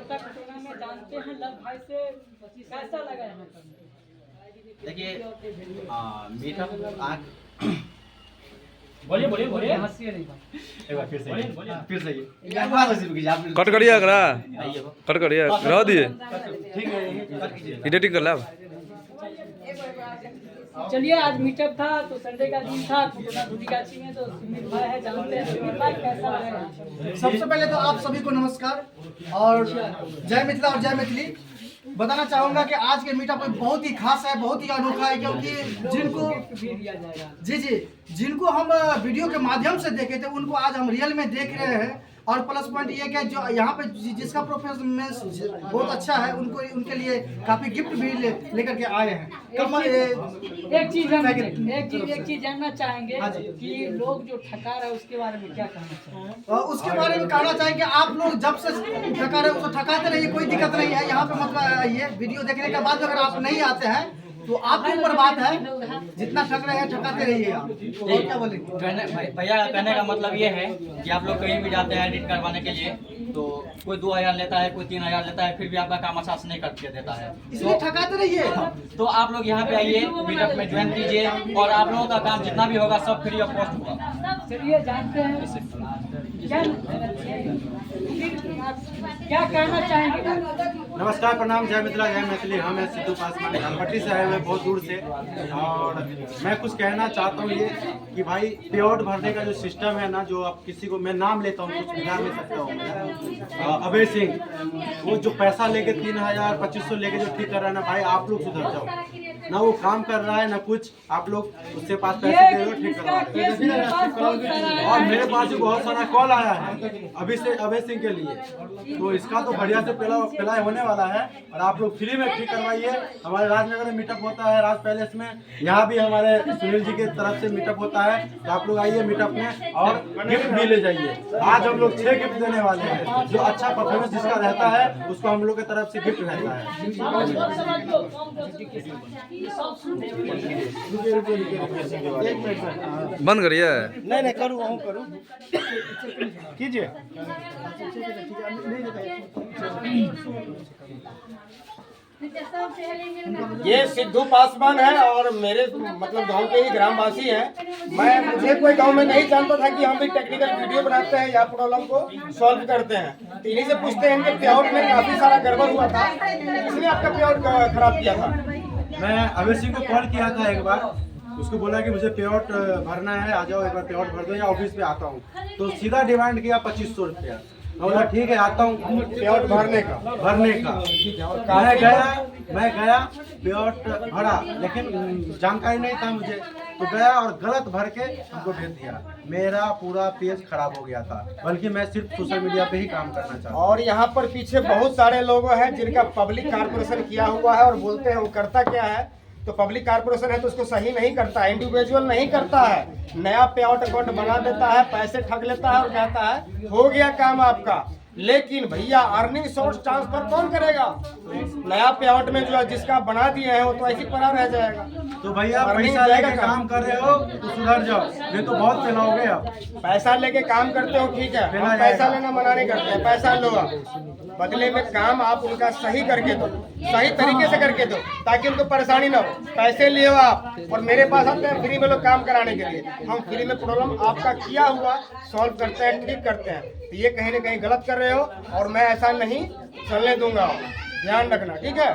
छोटा कटोरा में जानते हैं लव भाई से कैसा लगा यहाँ पर? देखिए मीठा बोलिए बोलिए बोलिए। हंसिए नहीं बात। एक बार फिर से फिर से कट करिए अगला आइए कट करिए रह दिए ठीक है कट कीजिए एडिटिंग कर ला चलिए आज मीटअप था तो संडे का दिन था, कुटुना धुलीगाछी में, तो सुमित भाई है, जानते हैं सुमित भाई कैसा लगा? सबसे पहले तो आप सभी को नमस्कार और जय मिथिला और जय मैथिली। बताना चाहूंगा कि आज के मीटअप बहुत ही खास है, बहुत ही अनोखा है, क्योंकि जिनको भी दिया जाएगा। जी जिनको हम वीडियो के माध्यम से देखे थे उनको आज हम रियल में देख रहे हैं। और प्लस पॉइंट ये कि जो यहाँ पे जिसका परफॉर्मेंस बहुत अच्छा है उनको उनके लिए काफी गिफ्ट भी लेकर के आए हैं। एक चीज जानना चाहेंगे कि लोग जो ठका रहे उसके बारे में क्या कहना चाहेंगे? उसके बारे में कहना चाहेंगे आप लोग जब से ठका रहे उसको ठकाते रहिए, कोई दिक्कत नहीं है। यहाँ पे मतलब ये वीडियो देखने के बाद अगर आप नहीं आते हैं तो आपके ऊपर बात है, जितना ठग रहे हैं ठकाते रहिए आप। और क्या बोलेंगे भैया? कहने का मतलब ये है कि आप लोग कहीं भी जाते हैं एडिट करवाने के लिए तो कोई 2000 लेता है, कोई 3000 लेता है, फिर भी आपका काम आसान नहीं करके देता है, इसलिए ठकाते रहिए। तो आप लोग यहाँ पे आइए, मीटअप में ज्वाइन कीजिए और आप लोगों का काम जितना भी होगा सब फ्री ऑफ कॉस्ट होगा। चलिए जानते हैं क्या कहना चाहेंगे? नमस्कार, प्रणाम, जय मिथिला जय मैथिली। हम हैं सिद्धू पासवान, धनपट्टी से आए हुए बहुत दूर से। और मैं कुछ कहना चाहता हूँ ये कि भाई पेआउट भरने का जो सिस्टम है ना, जो आप किसी को मैं नाम लेता हूँ कुछ बिना ले सकता हूँ, अभय सिंह, वो जो पैसा लेके 3000 2500 लेके जो ठीक कर रहा है ना भाई, आप लोग सुधर जाओ ना। वो काम कर रहा है ना कुछ, आप लोग उससे पास पैसे दे दो, ठीक करवा दो। और मेरे पास भी बहुत सारा कॉल आया है अभय सिंह के लिए, तो इसका तो बढ़िया से पिलाई होने वाला है। और आप लोग फ्री में ठीक करवाइए। हमारे राजनगर में मीटअप होता है, राज पैलेस में, यहाँ भी हमारे सुनील जी की तरफ से मीटअप होता है, तो आप लोग आइए मीटअप में और गिफ्ट भी ले जाइए। आज हम लोग 6 गिफ्ट देने वाले हैं, जो अच्छा परफॉर्मेंस जिसका रहता है उसको हम लोग की तरफ से गिफ्ट रहता है। बंद करिए। नहीं करूँ वहाँ करूँ कीजिए। ये सिद्धू पासवान है और मेरे मतलब गांव के ही ग्रामवासी हैं। मुझे कोई गांव में नहीं जानता था कि हम भी टेक्निकल वीडियो बनाते हैं या प्रॉब्लम को सॉल्व करते हैं, तो इन्हीं से पूछते हैं कि पेआउट में काफी सारा गड़बड़ हुआ था, इसलिए आपका पेआउट खराब किया था। मैं अभय सिंह को कॉल किया था एक बार, उसको बोला कि मुझे पेआउट भरना है, आ जाओ एक बार पेआउट भर दो या ऑफिस पे आता हूँ। तो सीधा डिमांड किया 2500 रुपया। मैं बोला ठीक है आता हूँ पेआउट भरने का। मैं गया पेआउट भरा, लेकिन जानकारी नहीं था मुझे, तो गया और गलत भर के हमको भेज दिया। मेरा पूरा पेज खराब हो गया था, बल्कि मैं सिर्फ सोशल मीडिया पे ही काम करना चाहता हूँ। और यहाँ पर पीछे बहुत सारे लोग हैं जिनका पब्लिक कारपोरेशन किया हुआ है और बोलते हैं वो करता क्या है, तो पब्लिक कारपोरेशन है तो उसको सही नहीं करता है, इंडिविजुअल नहीं करता है, नया पेआउट अकाउंट बना देता है, पैसे ठग लेता है और कहता है हो गया काम आपका। लेकिन भैया अर्निंग सोर्स ट्रांसफर कौन करेगा? नया पेआउट में जो जिसका बना दिए हैं वो तो ऐसे पड़ा रह जाएगा। तो भैया पैसा लेके काम कर रहे हो तो सुधर जाओ, ये तो बहुत फैलाओगे आप। पैसा लेके काम करते हो ठीक है, हम पैसा लेना मना नहीं करते हैं, पैसा लो आप, बदले में काम आप उनका सही करके दो, सही तरीके से करके दो, ताकि उनको परेशानी ना हो। पैसे लिए आप और मेरे पास आते हैं फ्री में लोग काम कराने के लिए, हम फ्री में प्रॉब्लम आपका किया हुआ सॉल्व करते हैं, ठीक करते हैं। तो ये कहीं ना कहीं गलत कर रहे हो और मैं ऐसा नहीं चलने दूंगा, ध्यान रखना, ठीक है।